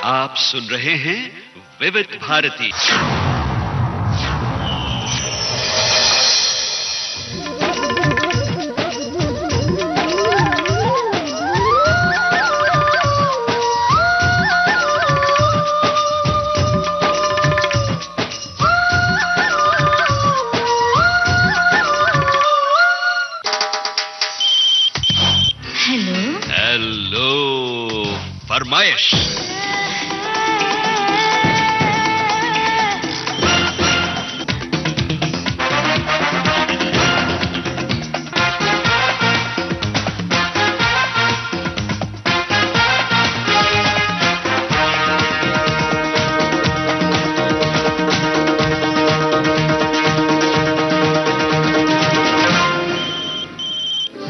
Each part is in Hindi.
आप सुन रहे हैं विविध भारती। हेलो फरमाइश।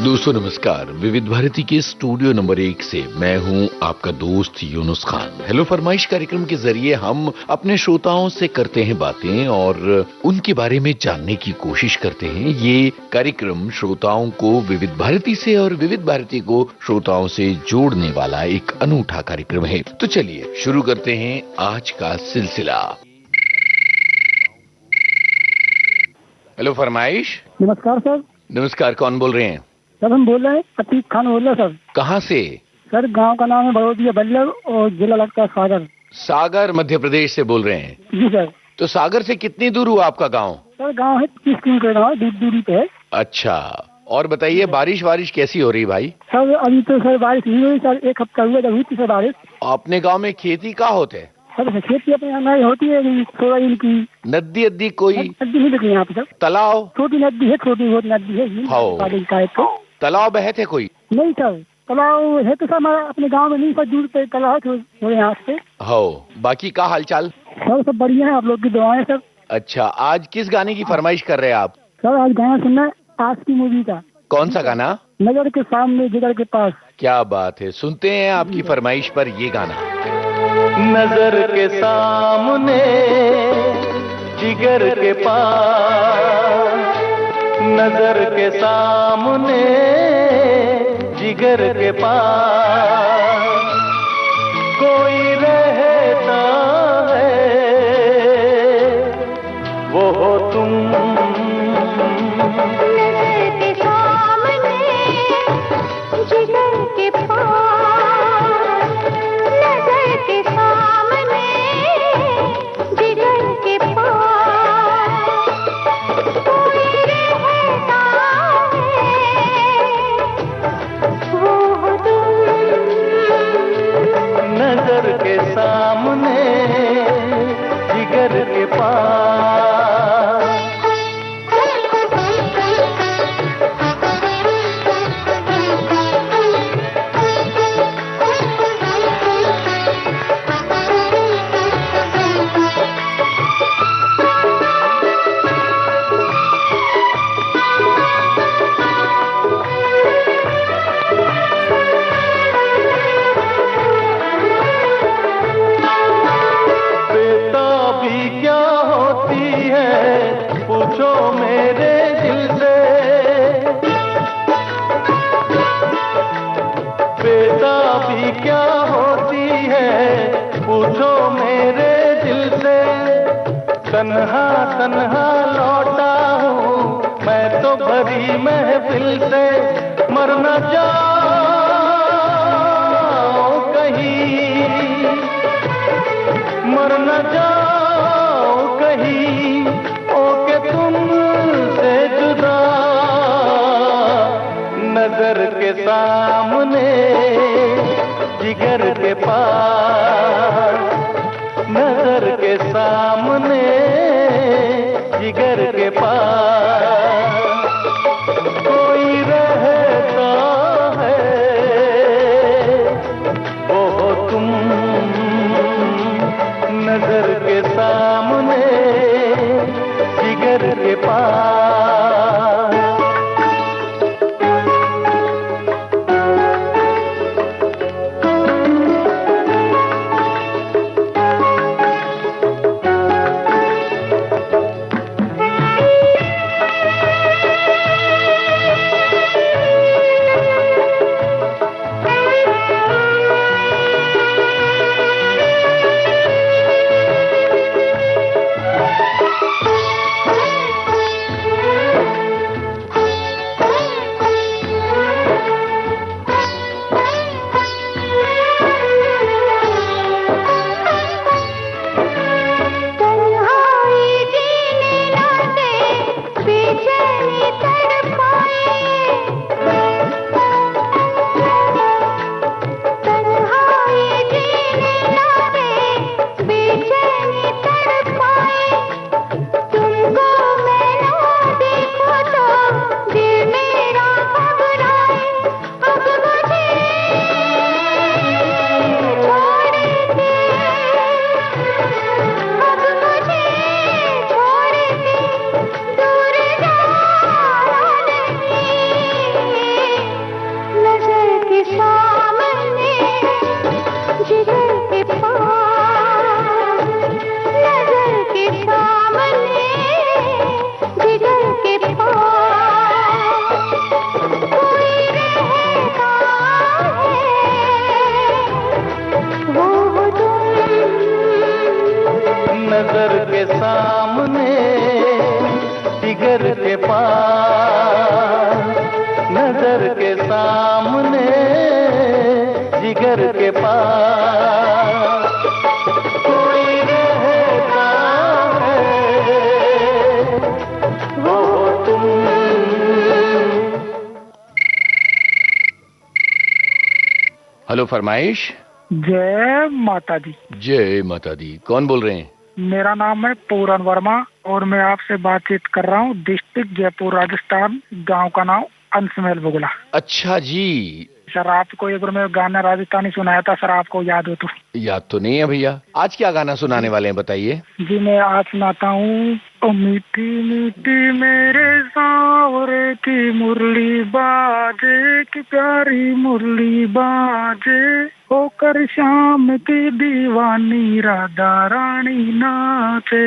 दोस्तों नमस्कार। विविध भारती के स्टूडियो नंबर 1 से मैं हूं आपका दोस्त यूनुस खान। हेलो फरमाइश कार्यक्रम के जरिए हम अपने श्रोताओं से करते हैं बातें और उनके बारे में जानने की कोशिश करते हैं। ये कार्यक्रम श्रोताओं को विविध भारती से और विविध भारती को श्रोताओं से जोड़ने वाला एक अनूठा कार्यक्रम है। तो चलिए शुरू करते हैं आज का सिलसिला। हेलो फरमाइश। नमस्कार सर। नमस्कार, कौन बोल रहे हैं? सर हम बोल रहे हैं, अतीक खान बोल रहे हैं सर। कहाँ से? सर गांव का नाम है बड़ोदिया बल्लभ और जिला लगता है सागर। सागर मध्य प्रदेश से बोल रहे हैं? जी सर। तो सागर से कितनी दूर हुआ आपका गांव? सर गांव है 30 किलोमीटर गाँव दूरी पे है। अच्छा, और बताइए बारिश कैसी हो रही भाई? सर अभी तो सर बारिश नहीं हुई सर, 1 हफ्ता हुआ हुई थी सर बारिश। अपने गांव में खेती का होते है? सर खेती अपने यहाँ होती है सोयाबीन की। नदी अद्दी कोई? नदी नहीं दिखी यहाँ पे सर। तालाब? छोटी नदी है, छोटी बहुत नदी है। तालाब बहे थे कोई? नहीं सर, तालाब है तो सर हमारे अपने गाँव में नहीं सर, दूर पे तालाब है थोड़े यहाँ से। हो, बाकी का हालचाल? सर सब बढ़िया है, आप लोग की दुआएं सर। अच्छा, आज किस गाने की फरमाइश कर रहे हैं आप? सर आज गाना सुनना है आज की मूवी का। कौन सा गाना? नजर के सामने जिगर के पास। क्या बात है, सुनते हैं आपकी फरमाइश पर ये गाना। नजर के सामने जिगर के पास, नजर के सामने जिगर के पास कोई रहता है, वो हो तुम। नजर के सामने जिगर के पास, नजर के सामने जिगर के पास कोई रहता है, वो हो तुम। नजर के सामने जिगर के पास। तन्हा तन्हा लौटा हूँ मैं तो भरी महफिल से, मर न जाओ कहीं, मर न जाओ कहीं, ओके तुमसे जुदा। नजर के सामने जिगर के पास, नजर के सामने जिगर के पास कोई रहता है, वो हो तुम। नजर के सामने जिगर के पास। नजर के सामने जिगर के पास, नजर के सामने जिगर के पास कोई रहता है, वो तुम। हेलो फरमाइश। जय माता दी। जय माता दी। कौन बोल रहे हैं? मेरा नाम है पूरन वर्मा और मैं आपसे बातचीत कर रहा हूँ डिस्ट्रिक्ट जयपुर राजस्थान। गांव का नाम अंशमेल बुगला। अच्छा जी। सर आपको एक बार मैं गाना राजस्थानी सुनाया था सर, आपको याद हो तो? याद तो नहीं है भैया। आज क्या गाना सुनाने वाले हैं बताइए। जी मैं आज सुनाता हूँ। ओ मीठी मीठी मेरे सावरे की मुरली बाजे, की प्यारी मुरली बाजे, होकर शाम की दीवानी राधा रानी नाचे,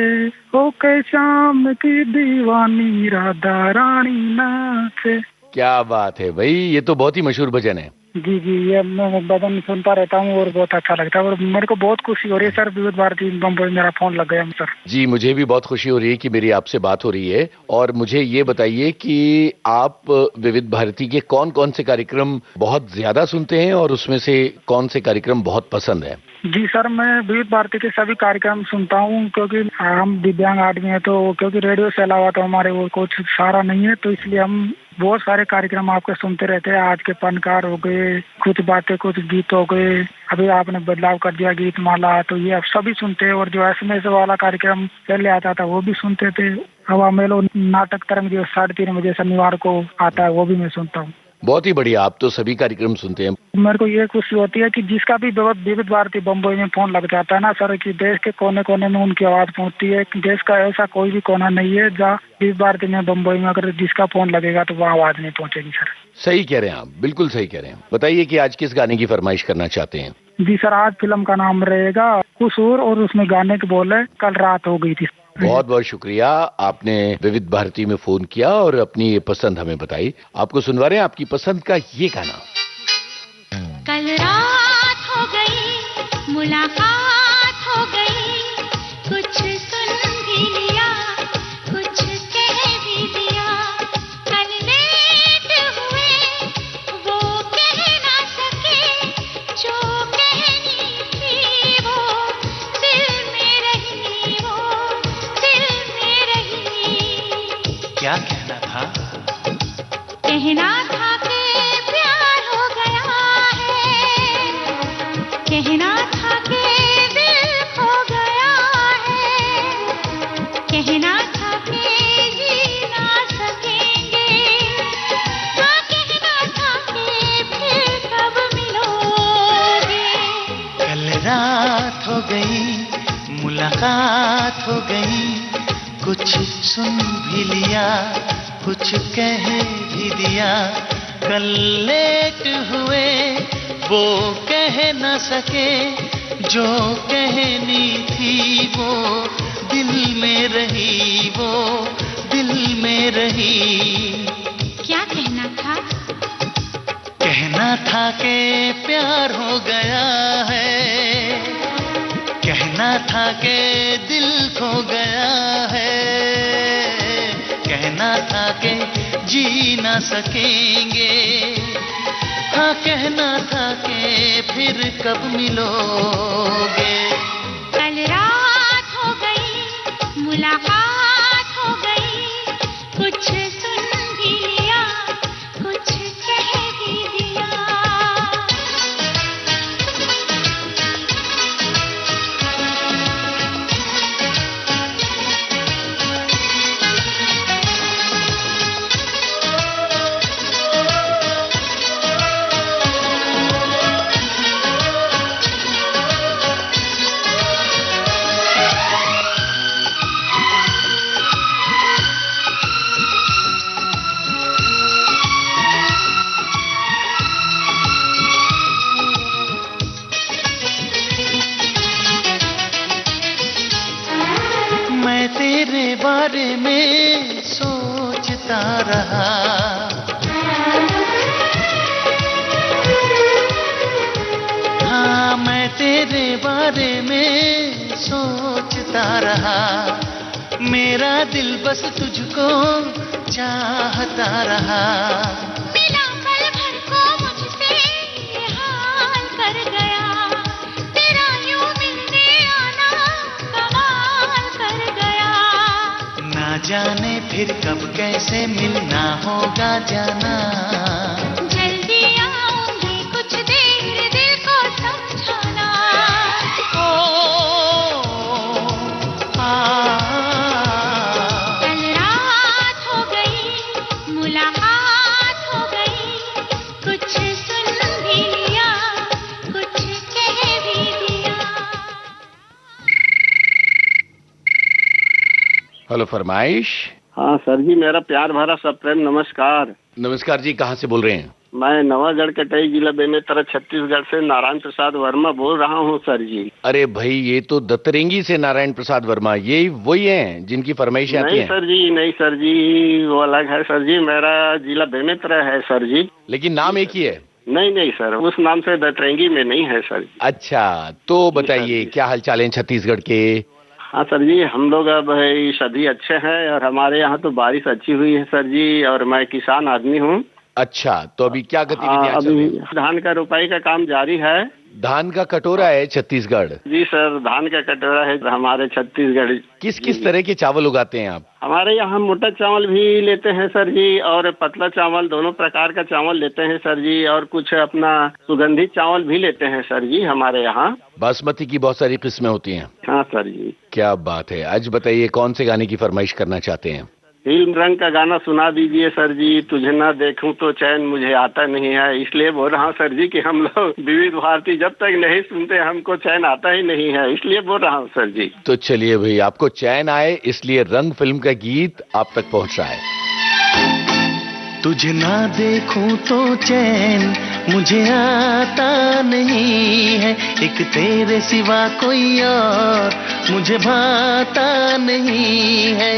होकर शाम की दीवानी राधा रानी नाचे। क्या बात है भाई, ये तो बहुत ही मशहूर भजन है। जी जी, ये मैं भजन सुनता रहता हूँ और बहुत अच्छा लगता है और मेरे को बहुत खुशी हो रही है सर। विविध भारती बम्बई मेरा फोन लग गया सर। जी मुझे भी बहुत खुशी हो रही है कि मेरी आपसे बात हो रही है। और मुझे ये बताइए कि आप विविध भारती के कौन कौन से कार्यक्रम बहुत ज्यादा सुनते हैं और उसमें से कौन से कार्यक्रम बहुत पसंद है? जी सर, मैं विविध भारती के सभी कार्यक्रम सुनता हूँ क्योंकि हम दिव्यांग आदमी है, तो क्योंकि रेडियो से अलावा तो हमारे वो कुछ सहारा नहीं है, तो इसलिए हम बहुत सारे कार्यक्रम आपके सुनते रहते हैं। आज के फनकार हो गए, कुछ बातें कुछ गीत हो गए, अभी आपने बदलाव कर दिया गीत माला, तो ये आप सभी सुनते हैं। और जो SMS वाला कार्यक्रम पहले आता था वो भी सुनते थे। हवा मेलो नाटक तरंग जो 3:30 बजे शनिवार को आता है वो भी मैं सुनता हूँ। बहुत ही बढ़िया, आप तो सभी कार्यक्रम सुनते हैं। मेरे को ये खुशी होती है कि जिसका भी विविध भारती बम्बई में फोन लग जाता है ना सर, कि देश के कोने कोने में उनकी आवाज पहुंचती है। देश का ऐसा कोई भी कोना नहीं है जहाँ विविध भारती में बम्बई में अगर जिसका फोन लगेगा तो वहाँ आवाज नहीं पहुंचेगी सर। सही कह रहे हैं आप, बिल्कुल सही कह रहे हैं। बताइए कि आज किस गाने की फरमाइश करना चाहते हैं? जी सर, आज फिल्म का नाम रहेगा कुसूर और उसमें गाने के बोल है कल रात हो गई थी। बहुत बहुत शुक्रिया, आपने विविध भारती में फोन किया और अपनी ये पसंद हमें बताई। आपको सुनवा रहे हैं आपकी पसंद का ये गाना। कल रात हो गई, मुलाकात हो गई, कुछ सुन भी लिया, कुछ कह भी दिया, कल लेट हुए वो कह ना सके, जो कहनी थी वो दिल में रही, वो दिल में रही। क्या कहना था? कहना था कि प्यार हो गया है, कहना था कि दिल खो गया है, कहना था कि जी ना सकेंगे, हाँ कहना था कि फिर कब मिलोगे। कल रात हो गई, मुलाकात हो गई, कुछ सुन भी लिया, कुछ कह भी दिया, कल लेट हुए वो कह न सके, जो कहनी थी वो दिल में रही, वो दिल में रही। क्या कहना था? कहना था कि प्यार हो गया है, कहना था कि दिल खो गया है, कहना था कि जी ना सकेंगे, हाँ कहना था कि फिर कब मिलोगे। कल रात हो गई, मुलाकात हो गई, कुछ सुन भी लिया, कुछ कह भी दिया। मैं तेरे बारे में सोचता रहा, हाँ मैं तेरे बारे में सोचता रहा, मेरा दिल बस तुझको चाहता रहा। मिला पल भर को मुझसे ये हाल कर गया, तेरा यूं मिलने आना कमाल कर गया। ना जाने फिर कब कैसे मिलना होगा जाना, जल्दी आऊंगी कुछ देर दिल को समझाना। कल रात हो गई, मुलाकात हो गई, कुछ सुन भी लिया, कुछ कह भी दिया। हेलो फरमाइश। हाँ सर जी, मेरा प्यार भरा सब प्रेम नमस्कार। नमस्कार जी, कहाँ से बोल रहे हैं? मैं नवागढ़ कटई जिला बेमेतरा छत्तीसगढ़ से नारायण प्रसाद वर्मा बोल रहा हूँ सर जी। अरे भाई, ये तो दत्तरेंगी से नारायण प्रसाद वर्मा, यही वही हैं जिनकी फरमाइशें आती नहीं हैं? सर जी, नहीं सर जी, वो अलग है सर जी, मेरा जिला बेमेतरा है सर जी। लेकिन नाम एक ही है। नहीं नहीं सर, उस नाम से दत्तरेंगी में नहीं है सर जी। अच्छा, तो बताइए क्या हाल चाल है छत्तीसगढ़ के? हाँ सर जी, हम लोग अब भाई सभी अच्छे हैं और हमारे यहाँ तो बारिश अच्छी हुई है सर जी, और मैं किसान आदमी हूँ। अच्छा, तो अभी क्या गतिविधियां चल रही अभी हैं? धान का रोपाई का काम जारी है। धान का कटोरा है छत्तीसगढ़। जी सर, धान का कटोरा है हमारे छत्तीसगढ़। किस किस तरह के चावल उगाते हैं आप? हमारे यहाँ मोटा चावल भी लेते हैं सर जी, और पतला चावल, दोनों प्रकार का चावल लेते हैं सर जी, और कुछ अपना सुगंधित चावल भी लेते हैं सर जी हमारे यहाँ। बासमती की बहुत सारी किस्में होती हैं। हाँ सर जी। क्या बात है। आज बताइए कौन से गाने की फरमाइश करना चाहते हैं? फिल्म रंग का गाना सुना दीजिए सर जी। तुझे ना देखूं तो चैन मुझे आता नहीं है, इसलिए बोल रहा हूँ सर जी कि हम लोग विविध भारती जब तक नहीं सुनते हमको चैन आता ही नहीं है, इसलिए बोल रहा हूँ सर जी। तो चलिए भाई, आपको चैन आए इसलिए रंग फिल्म का गीत आप तक पहुंच रहा है। तुझे ना देखूं तो चैन मुझे आता नहीं है, एक तेरे सिवा कोई और मुझे भाता नहीं है।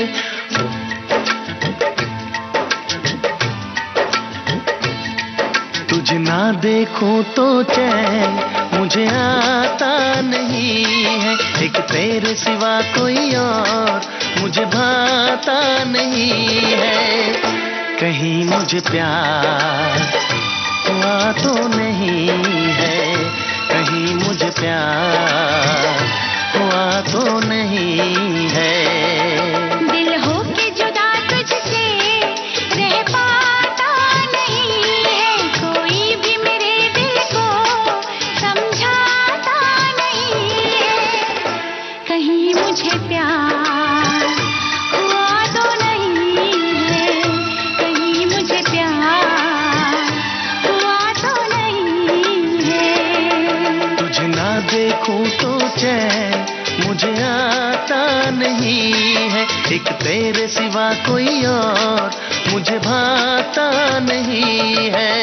तुझे ना देखूं तो चैन मुझे आता नहीं है, एक तेरे सिवा कोई और मुझे भाता नहीं है। कहीं मुझे प्यार हुआ तो नहीं है, कहीं मुझे प्यार हुआ तो नहीं है। दिल हो के जुदा तुझसे रह पाता नहीं है, कोई भी मेरे दिल को समझाता नहीं है। कहीं मुझे प्यार हुआ तो नहीं है, कहीं मुझे प्यार हुआ तो नहीं है। तुझे ना देखूं तो चैन मुझे आता नहीं है, एक तेरे सिवा कोई और मुझे भाता नहीं है।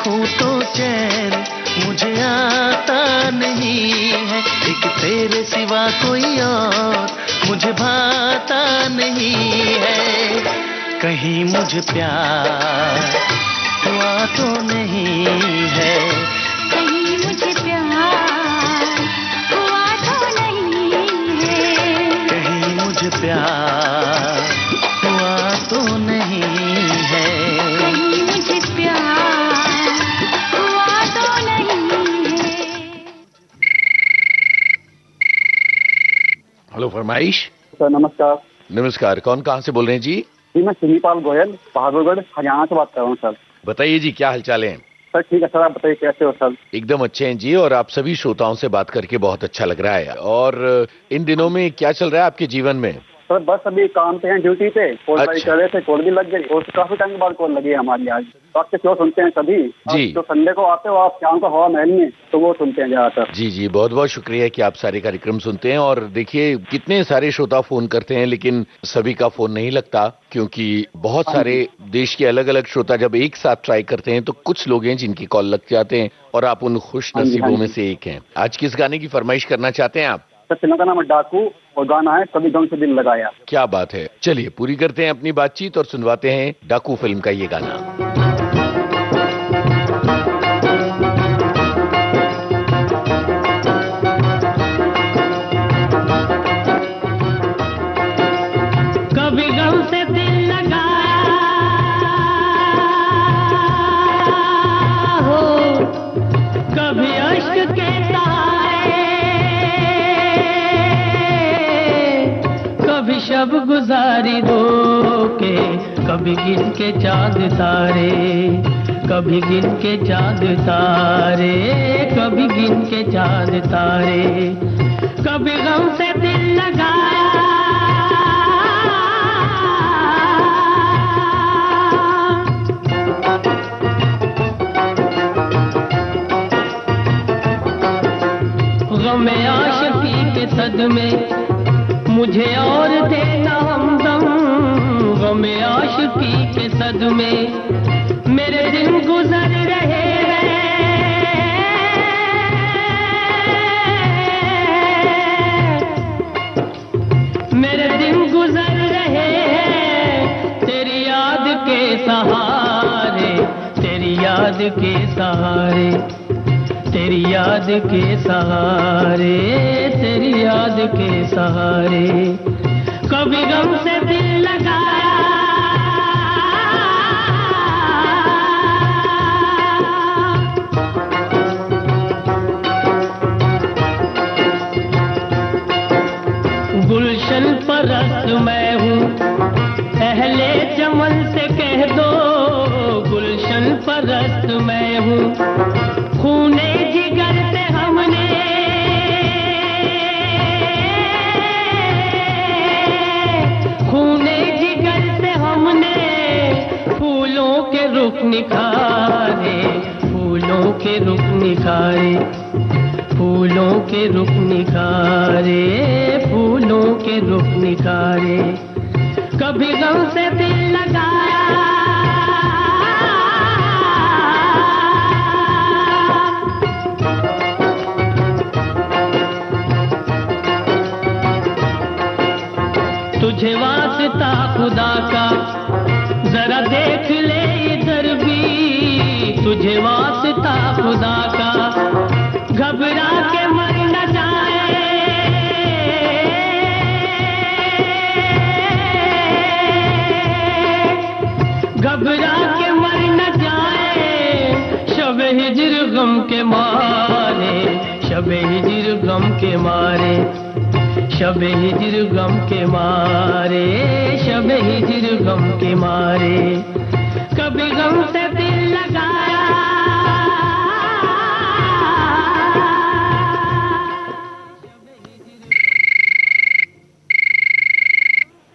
देखूं तो चैन मुझे आता नहीं है, एक तेरे सिवा कोई और मुझे भाता नहीं है। कहीं मुझे प्यार हुआ तो नहीं है, कहीं मुझे प्यार हुआ तो नहीं है, कहीं मुझे प्यार हुआ तो नहीं है। कहीं मुझे प्यार हुआ तो नहीं है। हेलो फरमाइश। सर नमस्कार। नमस्कार, कौन कहाँ से बोल रहे हैं जी? जी मैं सिंहपाल गोयल बहादुरगढ़ हरियाणा से बात कर रहा हूँ सर। बताइए जी, क्या हालचाल है? सर ठीक है सर, आप बताइए कैसे हो सर? एकदम अच्छे हैं जी, और आप सभी श्रोताओं से बात करके बहुत अच्छा लग रहा है। और इन दिनों में क्या चल रहा है आपके जीवन में? सर बस अभी काम पे हैं, ड्यूटी पे, कॉल अच्छा। कर रहे थे, कॉल भी लग गई और काफी टाइम के बाद कॉल लगी है हमारी आज। तो आपके शो सुनते हैं सभी जी। तो संडे को आते हो आप शाम को हवा महल में, तो वो सुनते हैं ज्यादातर। जी जी, बहुत बहुत शुक्रिया कि आप सारे कार्यक्रम सुनते हैं। और देखिए कितने सारे श्रोता फोन करते हैं, लेकिन सभी का फोन नहीं लगता, क्योंकि बहुत सारे देश के अलग अलग श्रोता जब एक साथ ट्राई करते हैं तो कुछ लोग हैं जिनकी कॉल लग जाते हैं, और आप उन खुश नसीबों में से एक हैं। आज किस गाने की फरमाइश करना चाहते हैं आप? सर फिल्म का नाम है डाकू और गाना है कभी गम से दिल लगाया। क्या बात है, चलिए पूरी करते हैं अपनी बातचीत और सुनवाते हैं डाकू फिल्म का ये गाना। कभी गम से दिल लगाया हो, कभी अश्क के सहारे, कभी शब गुजारी दो के, कभी गिन के चांद तारे, कभी गिन के चांद तारे, कभी गिन के चांद तारे। कभी गम से दिल लगाया गम आशिकी के सदमे मुझे और देना हमदम, गम आशिकी के सदमे मेरे दिन गुजर रहे हैं, मेरे दिन गुजर रहे हैं तेरी याद के सहारे, तेरी याद के सहारे, तेरी याद के सहारे, तेरी याद के सहारे। कभी गम से दिल लगाया गुलशन परस्त मैं हूँ, अहले चमन से कह दो, गुलशन परस्त मैं हूँ, खूने जिगर से हमने खूने जिगर से हमने फूलों के रुख निखारे, फूलों के रुख निखारे, फूलों के रुख निखारे, फूलों के रुख निखारे। कभी गम से दिल लगाया तुझे वास्ता खुदा का, जरा देख ले इधर भी, तुझे वास्ता खुदा का, घबरा के मर न जाए, घबरा के मर न जाए, शब हिज्र गम के मारे, शब हिज्र गम के मारे, शब हिज्र गम के मारे, शब हिज्र गम के मारे। कभी गम से दिल लगाया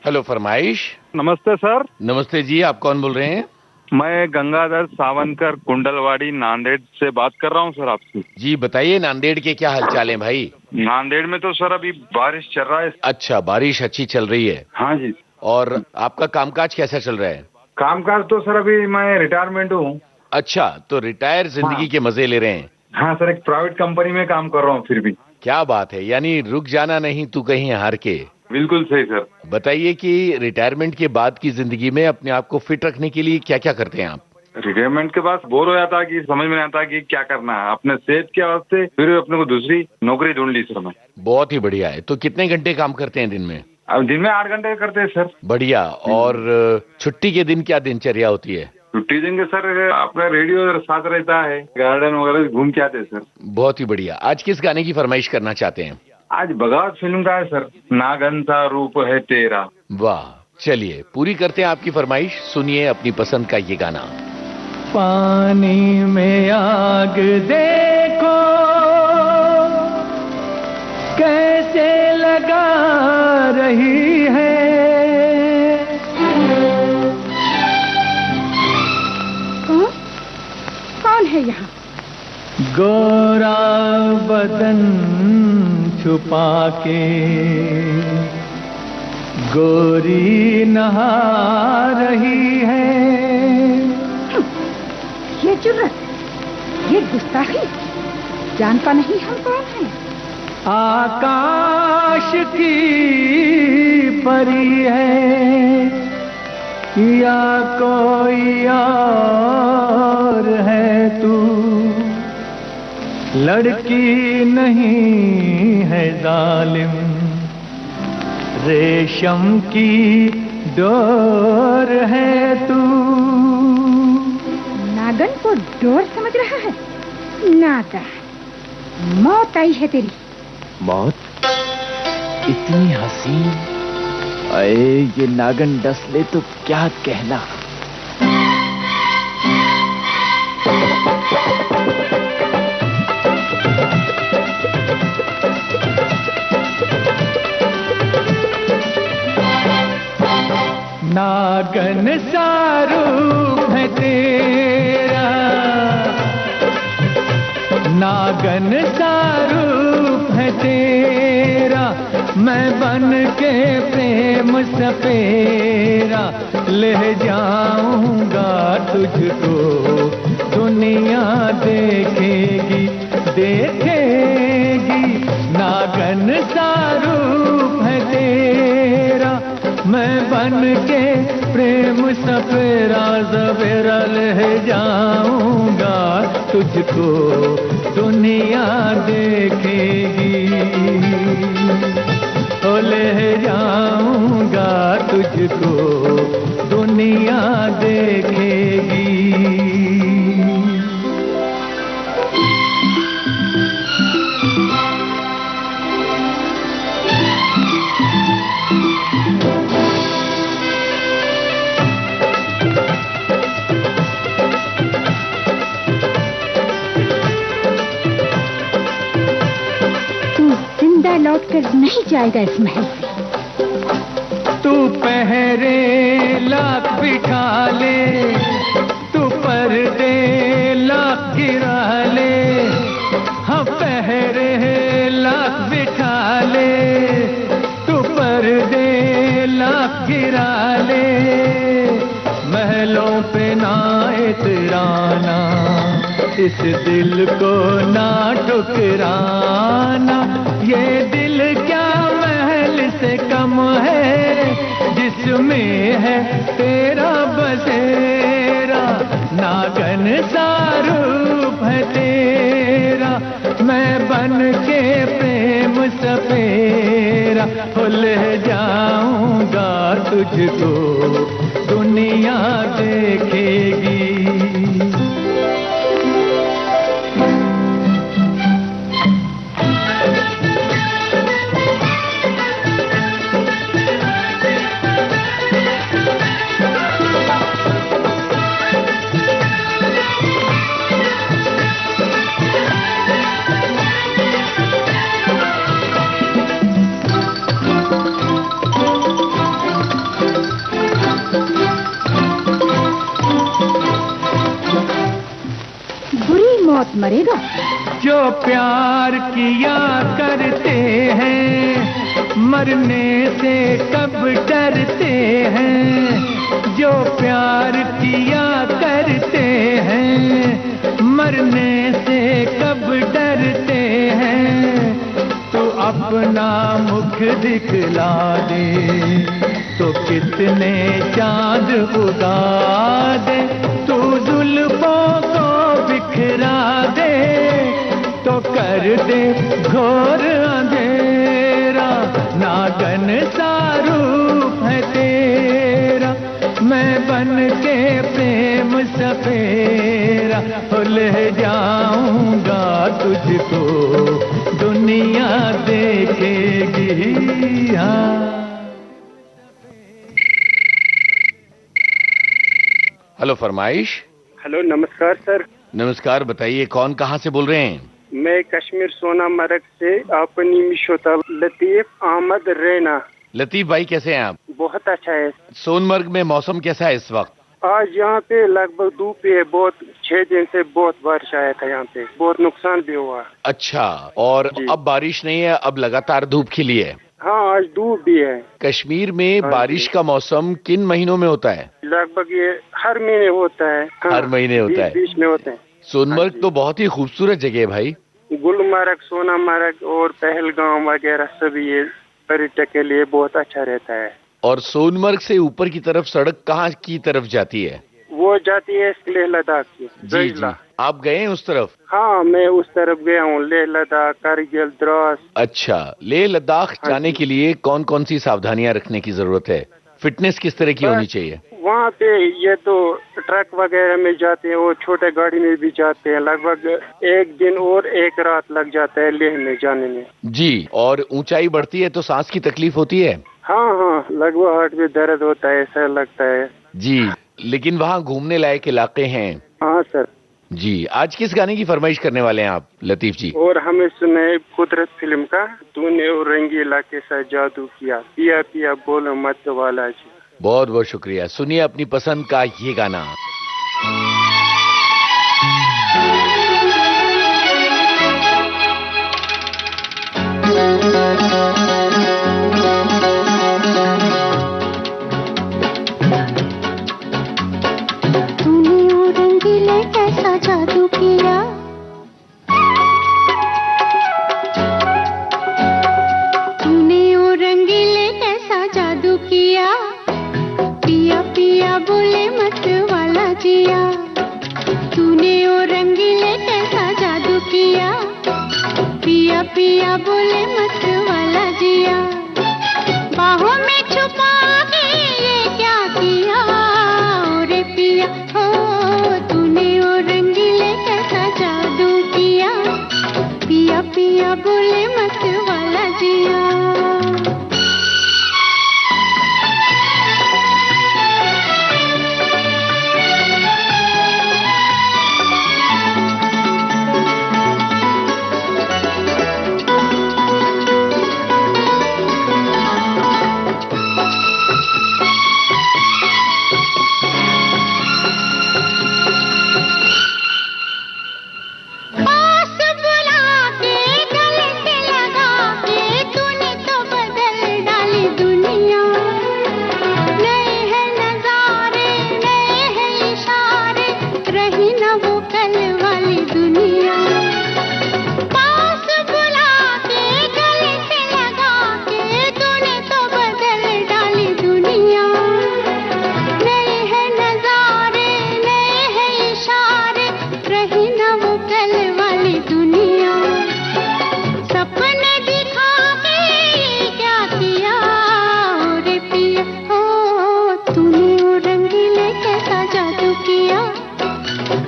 हेलो फरमाइश। नमस्ते सर। नमस्ते जी, आप कौन बोल रहे हैं? मैं गंगाधर सावंतकर कुंडलवाड़ी नांदेड़ से बात कर रहा हूँ सर आपसे। जी बताइए, नांदेड़ के क्या हालचाल है भाई? नांदेड़ में तो सर अभी बारिश चल रहा है। अच्छा, बारिश अच्छी चल रही है। हाँ जी। और आपका कामकाज कैसा चल रहा है? कामकाज तो सर अभी मैं रिटायरमेंट हूँ अच्छा, तो रिटायर जिंदगी के मजे ले रहे हैं। हाँ सर, एक प्राइवेट कंपनी में काम कर रहा हूँ फिर भी। क्या बात है, यानी रुक जाना नहीं तू कहीं हार के। बिल्कुल सही सर। बताइए कि रिटायरमेंट के बाद की जिंदगी में अपने आप को फिट रखने के लिए क्या क्या करते हैं आप? रिटायरमेंट के बाद बोर हो जाता कि समझ में नहीं आता कि क्या करना है अपने सेहत के वास्ते, फिर अपने को दूसरी नौकरी ढूंढ ली सर मैं। बहुत ही बढ़िया है। तो कितने घंटे काम करते हैं दिन में? अब दिन में 8 घंटे करते हैं सर। बढ़िया। और छुट्टी के दिन क्या दिनचर्या होती है? छुट्टी देंगे सर, अपना रेडियो साथ रहता है, गार्डन वगैरह घूम के आते हैं सर। बहुत ही बढ़िया। आज किस गाने की फरमाइश करना चाहते हैं? आज बगावत फिल्म का है सर, नागन सा रूप है तेरा। वाह, चलिए पूरी करते हैं आपकी फरमाइश। सुनिए अपनी पसंद का ये गाना। पानी में आग देखो कैसे लगा रही है, कौन है यहाँ? गोरा बदन छुपा के गोरी नहा रही है। ये जुर्रत, ये गुस्ताखी, जानता नहीं हम कौन हैं? आकाश की परी है या कोई और है तू, लड़की नहीं है जालिम, रेशम की डोर है तू। नागन को डोर समझ रहा है? नादा, मौत आई है तेरी। मौत? इतनी हसीन? अरे ये नागन डस ले तो क्या कहना। नागन सा रूप है तेरा, नागन सा रूप है तेरा, मैं बन के प्रेम सपेरा ले जाऊंगा तुझको, दुनिया देखेगी देखेगी। नागन सा रूप है तेरा, मैं बन के प्रेम सपेरा सवेरा ले जाऊंगा तुझको, दुनिया देखेगी। ओ ले जाऊंगा तुझको, दुनिया देखेगी। लौट कर नहीं जाएगा इस महल से। तू पहरे लाख बिठा ले, तू पर्दे लाख गिरा ले, हाँ पहरे लाख बिठा ले, तू पर्दे लाख गिरा ले। महलों पे ना इतराना, इस दिल को ना ठुकराना, ये दिल क्या महल से कम है, जिसमें है तेरा बसेरा। नागन सा रूप है तेरा, मैं बन के प्रेम सपेरा ले जाऊंगा तुझको, दुनिया देखेगी। मौत मरेगा। जो प्यार किया करते हैं, मरने से कब डरते हैं। जो प्यार किया करते हैं मरने से कब डरते हैं। तू अपना मुख दिखला दे तो कितने चांद उगा दे। तू जुल्फों को बिखरा दे तो कर दे घोर अंधेरा। नागन सा रूप है तेरा मैं बन के प्रेम सफेरा। ले जाऊंगा तुझको दुनिया देखेगी। हाँ। हेलो फरमाइश। हेलो नमस्कार सर। नमस्कार, बताइए कौन कहाँ से बोल रहे हैं? मैं कश्मीर सोनामर्ग से अपनी मिशोता लतीफ अहमद रैना। लतीफ भाई कैसे हैं आप? बहुत अच्छा है। सोनमर्ग में मौसम कैसा है इस वक्त? आज यहाँ पे लगभग धूप है बहुत। 6 दिन से बहुत बारिश आया था यहाँ पे, बहुत नुकसान भी हुआ। अच्छा, और अब बारिश नहीं है, अब लगातार धूप खिली है? हाँ, आज धूप भी है। कश्मीर में बारिश का मौसम किन महीनों में होता है? लगभग ये हर महीने होता है। हाँ, हर महीने होता है, बीच में होते हैं। सोनमर्ग तो बहुत ही खूबसूरत जगह है भाई। गुलमर्ग, सोनामर्ग और पहलगाम वगैरह सभी ये पर्यटक के लिए बहुत अच्छा रहता है। और सोनमर्ग से ऊपर की तरफ सड़क कहाँ की तरफ जाती है? वो जाती है लेह लद्दाख की। जी जी, आप गए हैं उस तरफ? हाँ, मैं उस तरफ गया हूँ, लेह लद्दाख, कारगिल, द्रास। अच्छा, लेह लद्दाख जाने के लिए कौन कौन सी सावधानियां रखने की जरूरत है? फिटनेस किस तरह की होनी चाहिए? वहाँ पे ये तो ट्रक वगैरह में जाते हैं और छोटे गाड़ी में भी जाते हैं। लगभग 1 दिन और 1 रात लग जाता है लेह में जाने में। जी, और ऊंचाई बढ़ती है तो सांस की तकलीफ होती है? हाँ हाँ, लगभग हार्ट में दर्द होता है, ऐसा लगता है। जी, लेकिन वहाँ घूमने लायक इलाके हैं? हाँ सर। जी, आज किस गाने की फरमाइश करने वाले हैं आप लतीफ जी? और हमें सुने कुदरत फिल्म का तूने और रंगीला के साथ जादू किया, पिया पिया बोलो मत वाला जी। बहुत बहुत शुक्रिया। सुनिए अपनी पसंद का ये गाना। तूने वो रंगीले कैसा जादू किया, तूने वो रंगीले कैसा जादू किया, पिया पिया बोले मत वाला जिया। तूने वो रंगीले कैसा जादू किया, पिया पिया बोले मत वाला जिया। बाहों में छुपा के ये क्या किया रे पिया, हो तूने वो रंगीले कैसा जादू किया, पिया पिया बोले मत वाला जिया।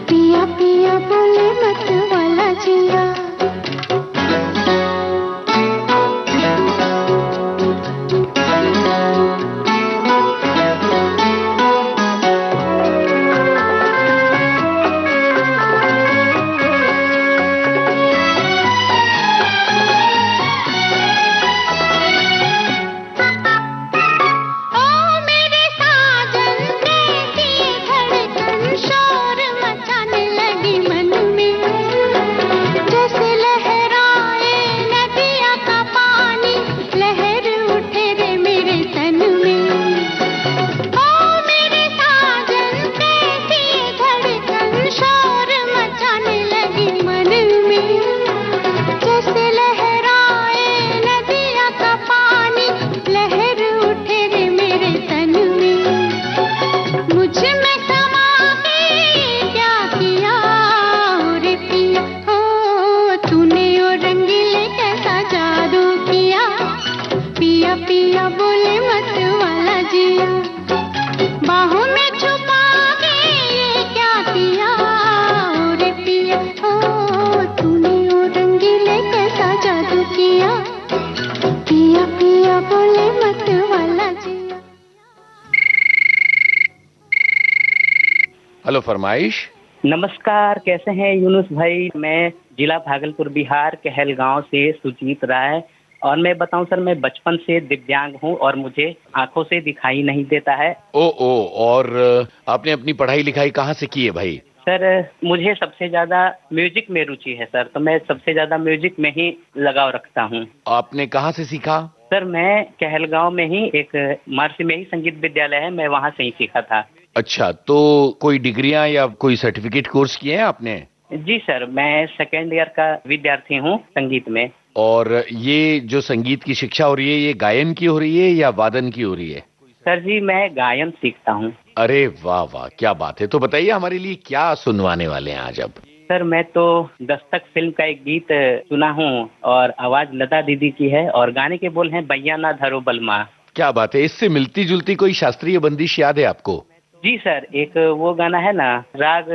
पिया पिया बोले मत वाला जिया। हेलो फरमाइश। नमस्कार, कैसे हैं यूनुस भाई? मैं जिला भागलपुर बिहार कहलगांव से सुजीत राय। और मैं बताऊं सर, मैं बचपन से दिव्यांग हूं और मुझे आंखों से दिखाई नहीं देता है। और आपने अपनी पढ़ाई लिखाई कहाँ से की है भाई? सर मुझे सबसे ज्यादा म्यूजिक में रुचि है सर, तो मैं सबसे ज्यादा म्यूजिक में ही लगाव रखता हूँ। आपने कहाँ से सीखा? सर मैं कहलगांव में ही एक महर्षि में ही संगीत विद्यालय है, मैं वहाँ से ही सीखा था। अच्छा, तो कोई डिग्रियां या कोई सर्टिफिकेट कोर्स किए हैं आपने? जी सर, मैं सेकेंड ईयर का विद्यार्थी हूँ संगीत में। और ये जो संगीत की शिक्षा हो रही है, ये गायन की हो रही है या वादन की हो रही है? सर जी मैं गायन सीखता हूँ। अरे वाह वाह, क्या बात है। तो बताइए हमारे लिए क्या सुनवाने वाले हैं आज अब? सर मैं तो दस्तक फिल्म का एक गीत सुना हूँ और आवाज लता दीदी की है और गाने के बोल हैं बैया ना धरो बलमा। क्या बात है। इससे मिलती जुलती कोई शास्त्रीय बंदिश याद है आपको? जी सर, एक वो गाना है ना, राग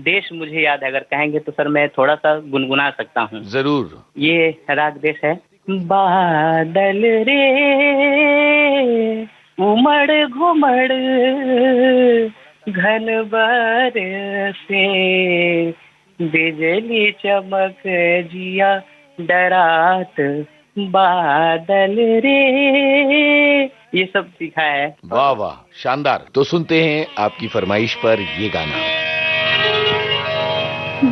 देश मुझे याद है, अगर कहेंगे तो सर मैं थोड़ा सा गुनगुना सकता हूँ। जरूर। ये राग देश है। बादल रे उमड़ घुमड़ घन बरसे, बिजली चमक जिया डरात बादल रे, ये सब सीखा है। वाह वाह, शानदार। तो सुनते हैं आपकी फरमाइश पर ये गाना।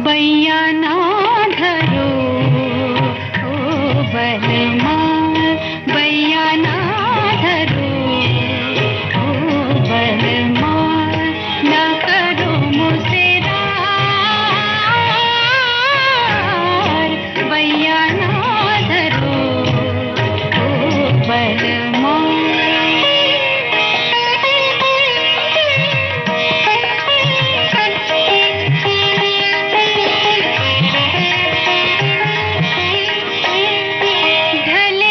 बैया ना धरो ओ बलमा, बैया ना धरो ओ बलमा, ना करो मुझसे बैया ना धरो ओ बलमा। ढल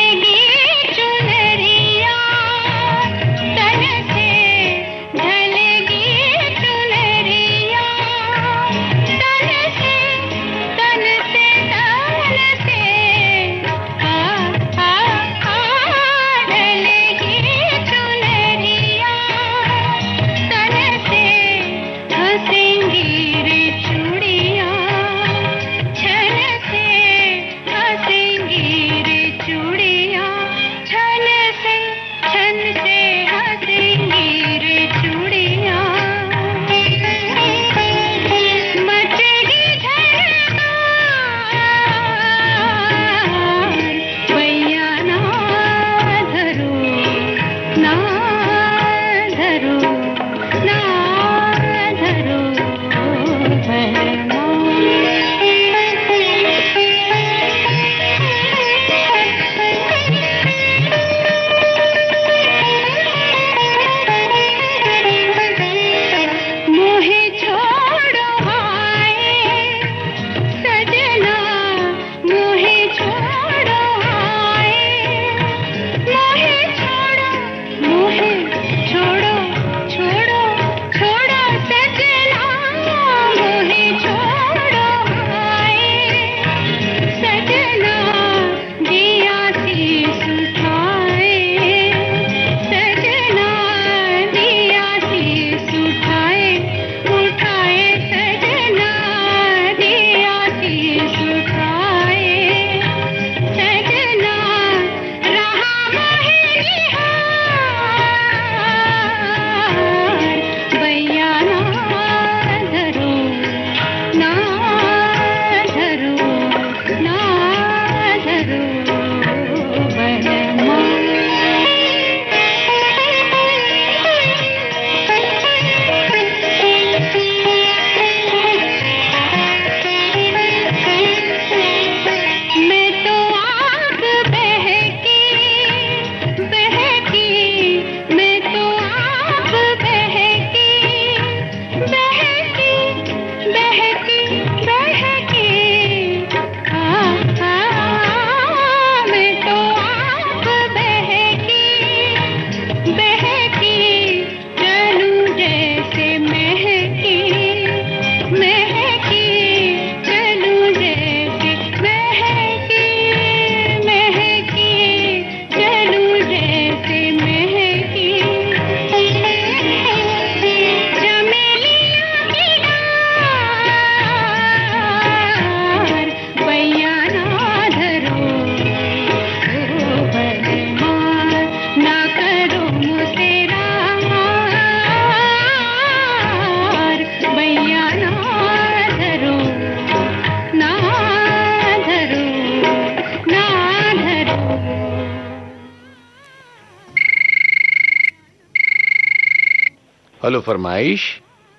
हेलो फरमाइश।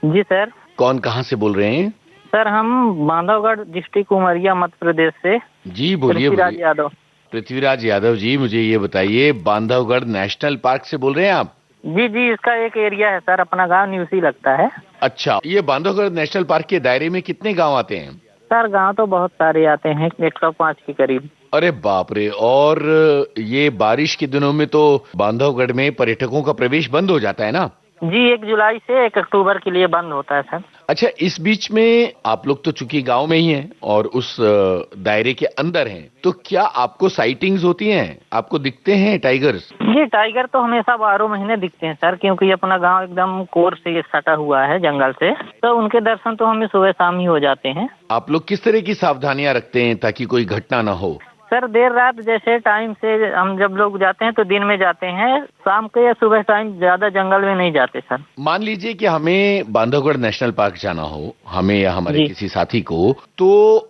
जी सर। कौन कहाँ से बोल रहे हैं? सर हम बांधवगढ़ डिस्ट्रिक्ट उमरिया मध्य प्रदेश से। जी बोलिए। पृथ्वीराज यादव। पृथ्वीराज यादव जी, मुझे ये बताइए, बांधवगढ़ नेशनल पार्क से बोल रहे हैं आप? जी जी, इसका एक एरिया है सर, अपना गांव न्यूसी लगता है। अच्छा, ये बांधवगढ़ नेशनल पार्क के दायरे में कितने गांव आते हैं? सर गांव तो बहुत सारे आते हैं, 105 के करीब। अरे बाप रे। और ये बारिश के दिनों में तो बांधवगढ़ में पर्यटकों का प्रवेश बंद हो जाता है ना? जी, 1 जुलाई से 1 अक्टूबर के लिए बंद होता है सर। अच्छा, इस बीच में आप लोग तो चूंकि गांव में ही हैं और उस दायरे के अंदर हैं, तो क्या आपको साइटिंग्स होती हैं? आपको दिखते हैं टाइगर्स? जी, टाइगर तो हमेशा 12 महीने दिखते हैं सर, क्योंकि अपना गांव एकदम कोर से सटा हुआ है जंगल से, तो उनके दर्शन तो हमें सुबह शाम ही हो जाते हैं। आप लोग किस तरह की सावधानियां रखते हैं ताकि कोई घटना ना हो? सर देर रात जैसे टाइम से हम जब लोग जाते हैं तो दिन में जाते हैं, शाम के या सुबह टाइम ज्यादा जंगल में नहीं जाते सर। मान लीजिए कि हमें बांधवगढ़ नेशनल पार्क जाना हो, हमें या हमारे किसी साथी को, तो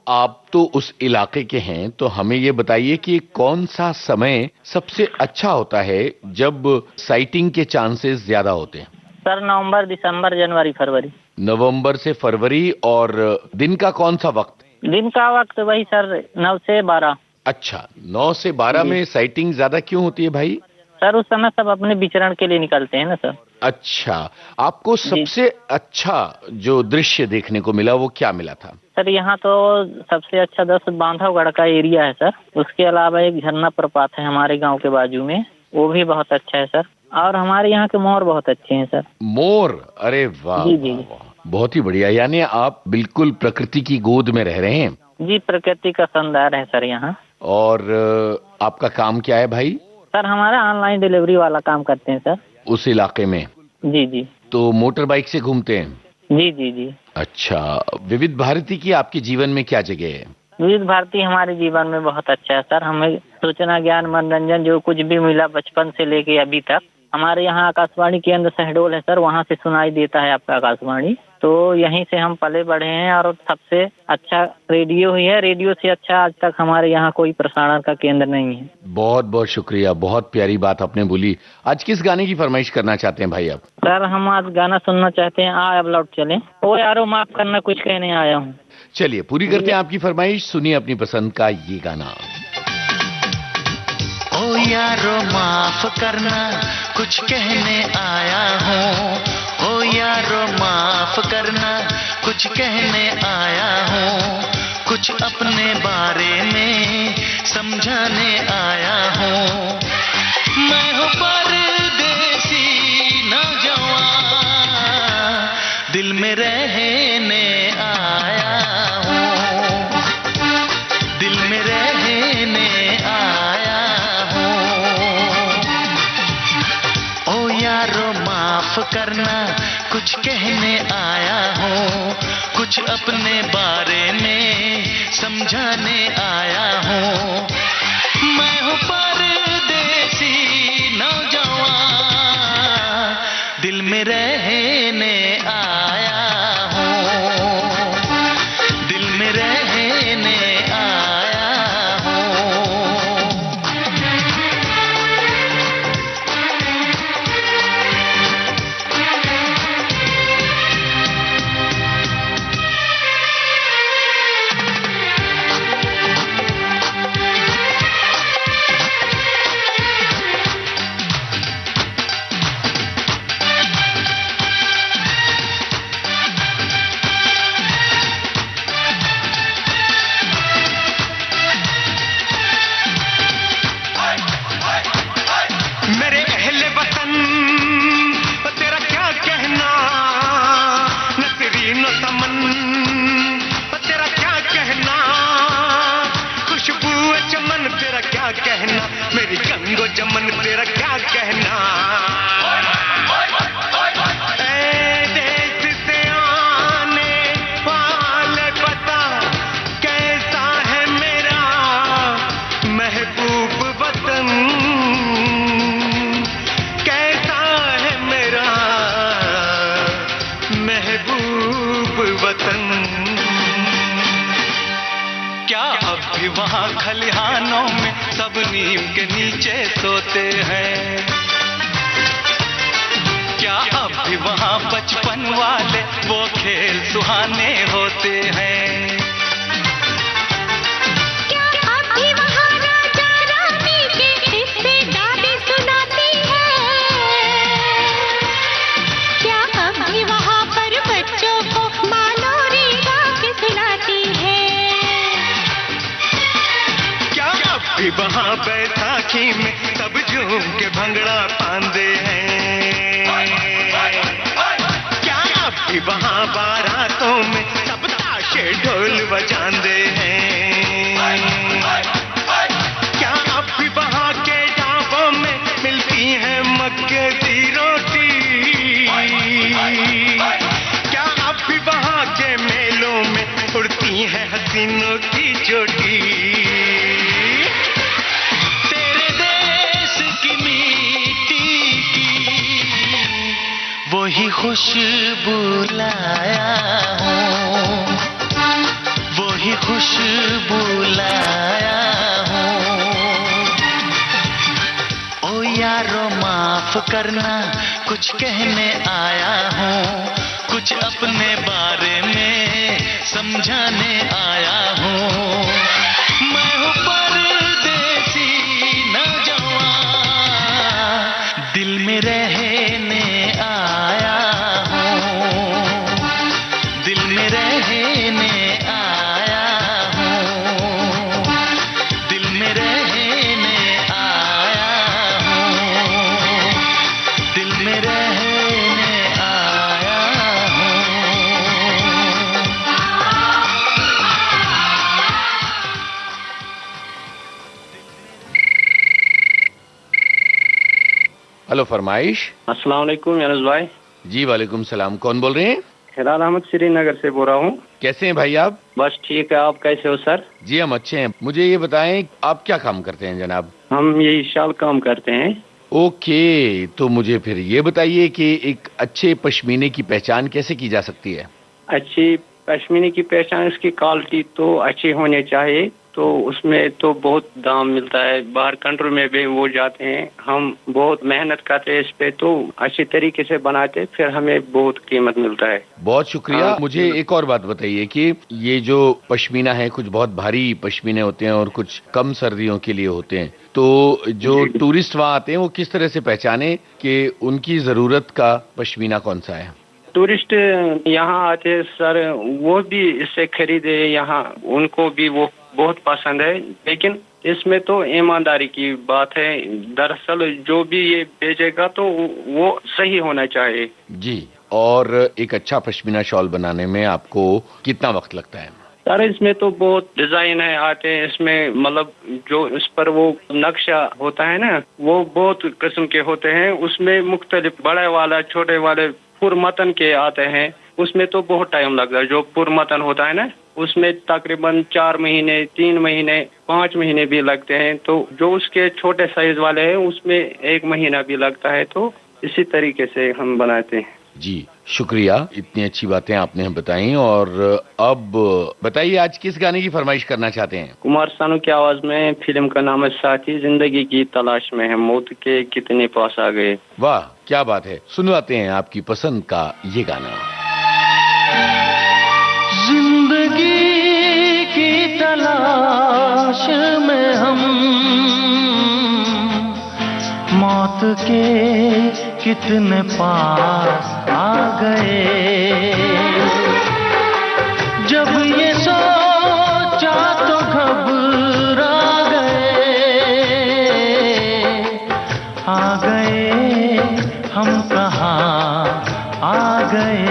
आप तो उस इलाके के हैं, तो हमें ये बताइए कि कौन सा समय सबसे अच्छा होता है जब साइटिंग के चांसेस ज्यादा होते हैं? सर नवंबर, दिसंबर, जनवरी, फरवरी। नवंबर से फरवरी। और दिन का कौन सा वक्त? दिन का वक्त वही सर 9 से 12। अच्छा, 9 से 12 में साइटिंग ज्यादा क्यों होती है भाई? सर उस समय सब अपने विचरण के लिए निकलते हैं ना सर। अच्छा, आपको सबसे अच्छा जो दृश्य देखने को मिला वो क्या मिला था? सर यहाँ तो सबसे अच्छा 10 बांधवगढ़ का एरिया है सर, उसके अलावा एक झरना प्रपात है हमारे गांव के बाजू में, वो भी बहुत अच्छा है सर। और हमारे यहाँ के मोर बहुत अच्छे हैं सर। मोर? अरे वाह, जी जी, बहुत ही बढ़िया। यानी आप बिल्कुल प्रकृति की गोद में रह रहे हैं। जी, प्रकृति का सौंदर्य है सर यहाँ। और आपका काम क्या है भाई? सर हमारा ऑनलाइन डिलीवरी वाला काम करते हैं सर। उस इलाके में? जी जी। तो मोटर बाइक से घूमते हैं? जी जी जी। अच्छा, विविध भारती की आपके जीवन में क्या जगह है? विविध भारती हमारे जीवन में बहुत अच्छा है सर। हमें सूचना, ज्ञान, मनोरंजन जो कुछ भी मिला बचपन से लेके अभी तक, हमारे यहाँ आकाशवाणी केंद्र शहडोल है सर, वहाँ से सुनाई देता है आपका आकाशवाणी, तो यहीं से हम पले बढ़े हैं। और सबसे अच्छा रेडियो ही है, रेडियो से अच्छा आज तक हमारे यहाँ कोई प्रसारण का केंद्र नहीं है। बहुत बहुत शुक्रिया, बहुत प्यारी बात आपने बोली। आज किस गाने की फरमाइश करना चाहते हैं भाई आप? सर हम आज गाना सुनना चाहते हैं, आ अब लौट चले। ओ यारो माफ करना, कुछ कहने आया हूँ। चलिए पूरी करते हैं आपकी फरमाइश, सुनिए अपनी पसंद का ये गाना। ओ यारो माफ करना, कुछ कहने आया हूँ। ओ यारो माफ करना, कुछ कहने आया हूँ। कुछ अपने बारे में समझाने आया हूँ। मैं हूँ परदेसी नौजवान, दिल में रहने आया हूँ। दिल में रहने आया हूँ। ओ यारो माफ करना, कुछ कहने आया हूँ। कुछ अपने बारे में समझाने आया हूँ। मैं हूँ परदेसी नौजवान, दिल में रहने आया हूँ। दिल में रहने आया हूँ। मेरे अहले वतन तेरा क्या कहना, नसरीन समन तेरा क्या कहना, खुशबू चमन तेरा क्या कहना, मेरी गंगो जमन तेरा क्या कहना। ऐ देश से आने वाले बता, कैसा है मेरा महबूब वतन, महबूब वतन। क्या अब भी वहाँ खलिहानों में सब नीम के नीचे सोते हैं? क्या अब भी वहाँ बचपन वाले वो खेल सुहाने होते हैं? क्या अब भी वहाँ राजा रानी के किस्से दादी सुनाती है? क्या अब भी वहाँ पर बच्चों को माँ लोरी गा के सुनाती है? क्या अब भी वहाँ बैसाखी में सब झूम के भंगड़ा पांदे हैं? क्या अब भी वहाँ बारातों में सब ताशे ढोल बजाते हैं? क्या अब भी वहाँ के ढाबों में मिलती है मक्के की रोटी? क्या अब भी वहाँ के मेलों में उड़ती है हसीनों की चोटी? तेरे देश की मिट्टी की वही खुशबू लाया हूँ, वही खुशबू लाया हूँ। ओ यारो माफ करना कुछ कहने आया हूँ, कुछ अपने बारे में समझाने आया हूँ। मैं हूँ परदेसी नौजवान, दिल में रहने आया हूँ, दिल में रहने आया हूँ, दिल में रहने आया हूँ, दिल में रहने आया हूँ। हेलो फरमाइश। अस्सलाम वालेकुम यूनुस भाई। जी वालेकुम सलाम, कौन बोल रहे हैं? हिलाल अहमद श्रीनगर से बोल रहा हूँ। कैसे हैं भाई आप? बस ठीक है, आप कैसे हो सर? जी हम अच्छे हैं। मुझे ये बताएं आप क्या काम करते हैं जनाब? हम यही शाल काम करते हैं। ओके, तो मुझे फिर ये बताइए कि एक अच्छे पश्मीने की पहचान कैसे की जा सकती है? अच्छी पश्मीने की पहचान, इसकी क्वालिटी तो अच्छी होनी चाहिए। तो उसमें तो बहुत दाम मिलता है, बाहर कंट्री में भी वो जाते हैं। हम बहुत मेहनत करते हैं इस पे, तो अच्छी तरीके से बनाते, फिर हमें बहुत कीमत मिलता है। बहुत शुक्रिया। मुझे एक और बात बताइए कि ये जो पश्मीना है, कुछ बहुत भारी पश्मीने होते हैं और कुछ कम सर्दियों के लिए होते हैं, तो जो टूरिस्ट वहाँ आते हैं वो किस तरह से पहचाने कि उनकी जरूरत का पश्मीना कौन सा है? टूरिस्ट यहाँ आते हैं सर, वो भी इससे खरीदे, यहाँ उनको भी वो बहुत पसंद है। लेकिन इसमें तो ईमानदारी की बात है। दरअसल जो भी ये बेचेगा तो वो सही होना चाहिए। जी, और एक अच्छा पश्मीना शॉल बनाने में आपको कितना वक्त लगता है? सर इसमें तो बहुत डिजाइन है आते हैं इसमें, मतलब जो इस पर वो नक्शा होता है ना, वो बहुत किस्म के होते हैं। उसमें मुख्तलिफ बड़े वाला छोटे वाले पुरमतन के आते हैं, उसमें तो बहुत टाइम लगता है। जो पुरमतन होता है ना, उसमें तकरीबन 4 महीने 3 महीने 5 महीने भी लगते हैं। तो जो उसके छोटे साइज वाले हैं उसमें 1 महीना भी लगता है। तो इसी तरीके से हम बनाते हैं। जी शुक्रिया, इतनी अच्छी बातें आपने हमें बताई। और अब बताइए आज किस गाने की फरमाइश करना चाहते हैं? कुमार सानू की आवाज में, फिल्म का नाम है साथी, जिंदगी की तलाश में है, मौत के कितने पास आ गए। वाह क्या बात है, सुनवाते हैं आपकी पसंद का ये गाना। जिंदगी की तलाश में हम मौत के कितने पास आ गए। जब ये सोचा तो घबरा गए हम कहाँ आ गए।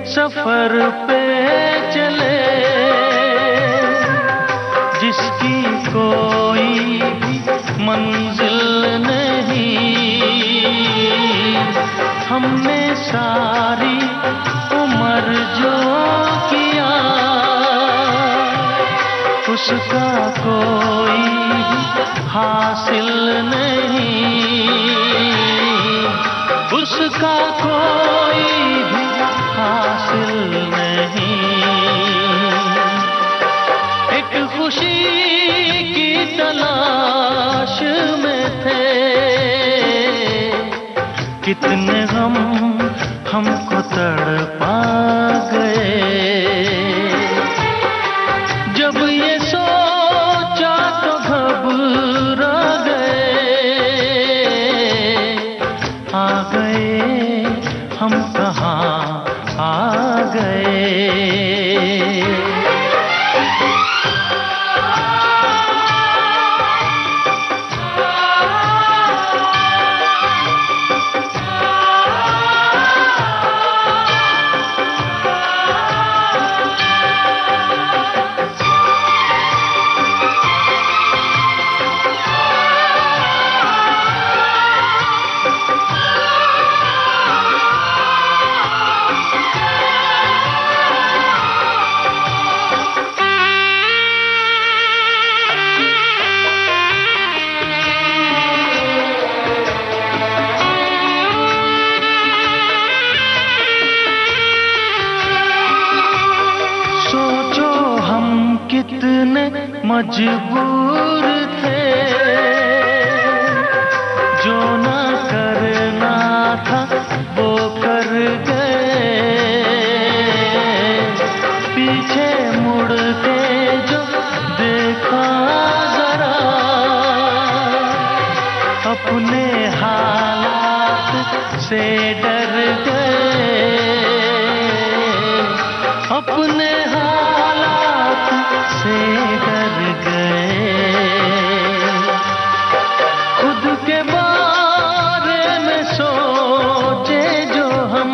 सफर पे चले, जिसकी कोई मंजिल नहीं। हमने सारी उम्र जो किया, उसका कोई हासिल नहीं, उसका कोई भी हासिल नहीं। एक खुशी की तलाश में थे, कितने गम हमको तड़पा गए। जब ये सोचा तो घबरा गए, आ गए हम कहाँ आ गए। कितने मजबूर थे, जो ना करना था वो कर गए। पीछे मुड़ के जो देखा जरा, अपने हालात से डर गए, अपने हालात से डर गए। खुद के बारे में सोचे जो हम,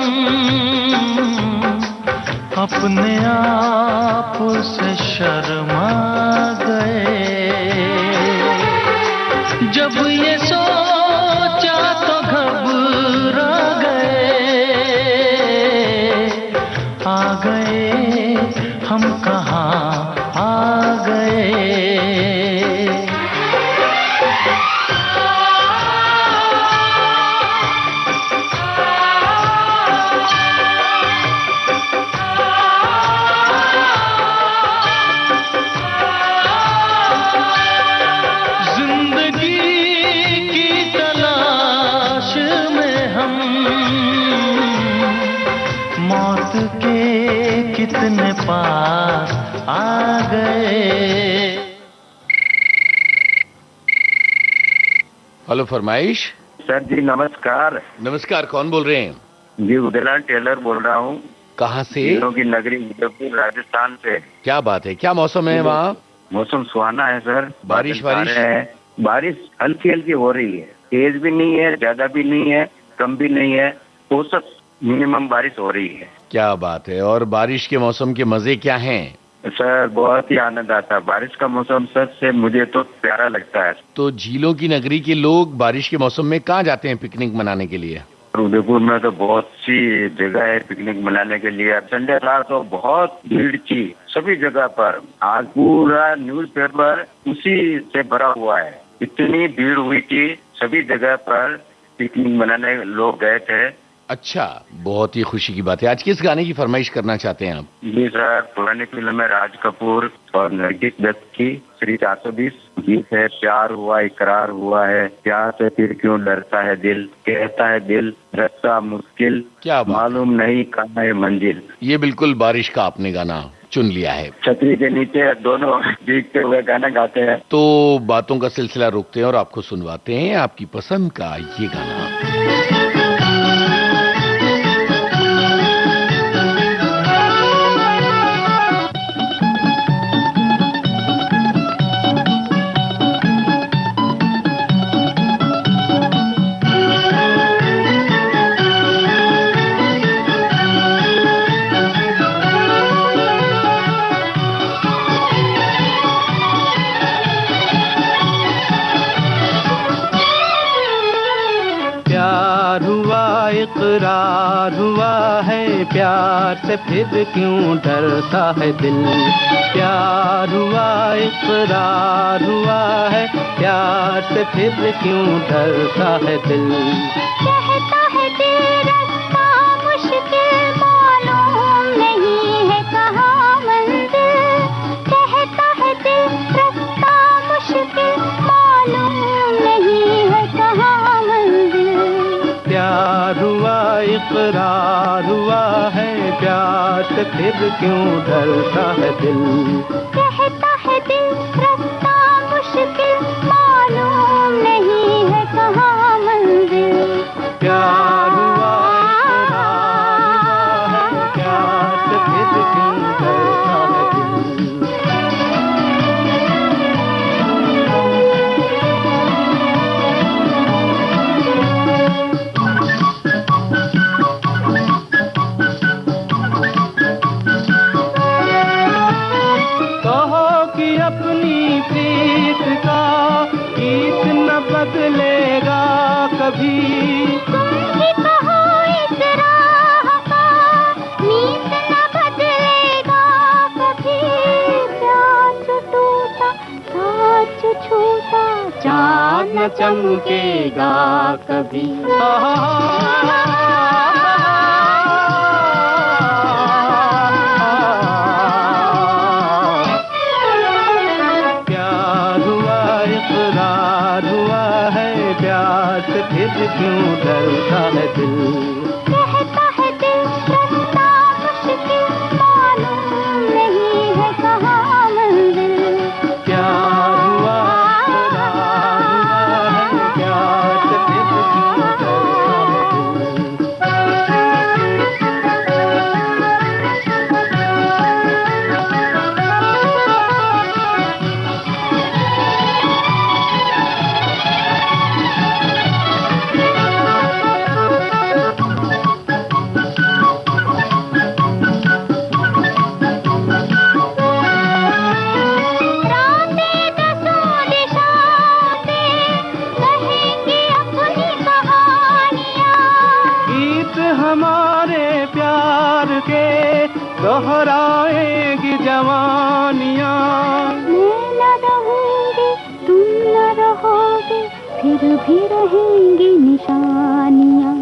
अपने आप से शर्मा गए। जब ये सोचा तो घबरा गए, आ गए हम कहाँ आ गए। जिंदगी की तलाश में हम, मौत के कितने पास आ गए। हेलो फरमाइश। सर जी नमस्कार। नमस्कार, कौन बोल रहे हैं? जी उदयलाल टेलर बोल रहा हूँ। कहाँ से? झीलों की नगरी उदयपुर राजस्थान से। क्या बात है, क्या मौसम है वहाँ? मौसम सुहाना है सर। बारिश है, बारिश हल्की हल्की हो रही है, तेज भी नहीं है, ज्यादा भी नहीं है, कम भी नहीं है, औसत मिनिमम बारिश हो रही है। क्या बात है। और बारिश के मौसम के मजे क्या हैं? सर बहुत ही आनंद आता है। बारिश का मौसम सच से मुझे तो प्यारा लगता है। तो झीलों की नगरी के लोग बारिश के मौसम में कहाँ जाते हैं पिकनिक मनाने के लिए? उदयपुर में तो बहुत सी जगह है पिकनिक मनाने के लिए। संडे था तो बहुत भीड़ थी सभी जगह पर। आज पूरा न्यूज़पेपर उसी से भरा हुआ है, इतनी भीड़ हुई थी। सभी जगह पर पिकनिक मनाने लोग गए थे। अच्छा, बहुत ही खुशी की बात है। आज किस गाने की फरमाइश करना चाहते हैं आप? जी सर, पुरानी फिल्म है राज कपूर और नरगिस दत्त की, श्री 420 गीत है। प्यार हुआ इकरार हुआ है, प्यार से फिर क्यों डरता है दिल, कहता है दिल रास्ता मुश्किल, क्या मालूम नहीं कहाँ है मंजिल। ये बिल्कुल बारिश का आपने गाना चुन लिया है। छतरी के नीचे दोनों भीगते हुए गाना गाते हैं। तो बातों का सिलसिला रोकते हैं और आपको सुनवाते हैं आपकी पसंद का ये गाना। इकरार हुआ है, प्यार से फिर क्यों डरता है दिल। प्यार हुआ इकरार हुआ है, प्यार से फिर क्यों डरता है दिल। कहता है दिल रास्ता मुश्किल, मालूम नहीं है कहाँ मंजिल। कहता है दिल रास्ता मुश्किल, मालूम नहीं है कहाँ मंजिल। प्यार हुआ इकरार हुआ है, प्यार से फिर क्यों डरता है दिल। कहता है दिल रास्ता मुश्किल, मालूम नहीं है कहाँ मंजिल। प्यार हुआ इकरार हुआ है, प्यार से फिर क्यों डरता है दिल। कहो कि अपनी प्रीत का गीत न बदलेगा कभी। तुम ही कहो इस राह का नीत न बदलेगा कभी। प्यार जो टूटा साथ जो छूटा, चाँद न चमकेगा कभी। प्यार हुआ इकरार हुआ है, प्यार से फिर क्यों डरता है दिल। कहता है दिल रास्ता मुश्किल, मालूम नहीं है कहाँ मंजिल। प्यार हुआ इकरार हुआ है, प्यार से फिर क्यों डरता हमारे प्यार के दोहराएगी जवानियाँ। मैं न रहूंगी तुम न रहोगे, फिर भी रहेंगी निशानियाँ।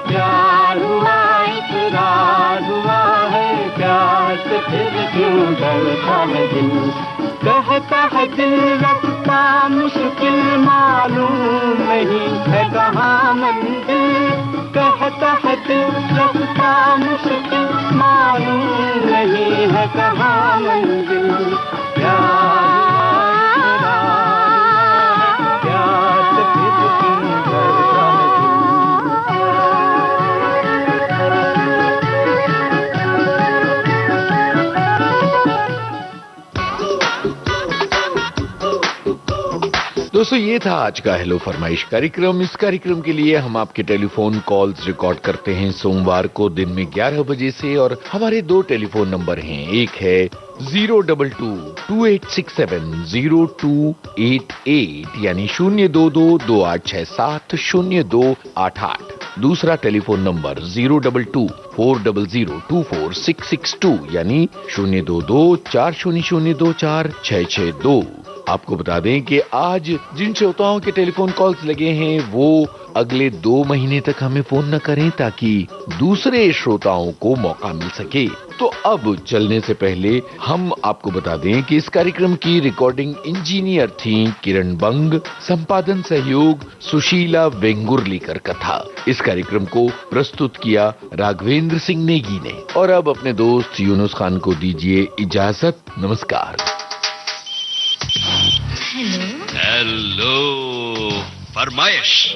प्यार हुआ इकरार हुआ है, प्यार से फिर क्यों डरता है दिल। कहता है दिल रास्ता मुश्किल, मालूम नहीं है कहाँ मंजिल। कहता है दिल रास्ता मुश्किल, मालूम नहीं है कहाँ मंजिल। प्यार प्यार से फिर क्यों डरता है दिल। दोस्तों ये था आज का हेलो फरमाइश कार्यक्रम। इस कार्यक्रम के लिए हम आपके टेलीफोन कॉल्स रिकॉर्ड करते हैं सोमवार को दिन में 11 बजे से, और हमारे दो टेलीफोन नंबर हैं। एक है 022-2867-0288 यानी 022-2867-0288। दूसरा टेलीफोन नंबर 022-400-24662 यानी 022-400-24662। आपको बता दें कि आज जिन श्रोताओं के टेलीफोन कॉल्स लगे हैं वो अगले 2 महीने तक हमें फोन न करें, ताकि दूसरे श्रोताओं को मौका मिल सके। तो अब चलने से पहले हम आपको बता दें कि इस कार्यक्रम की रिकॉर्डिंग इंजीनियर थी किरण बंग, संपादन सहयोग सुशीला वेंगुर्लीकर का था। इस कार्यक्रम को प्रस्तुत किया राघवेंद्र सिंह नेगी ने। और अब अपने दोस्त यूनुस खान को दीजिए इजाजत। नमस्कार। हेलो फरमाइश।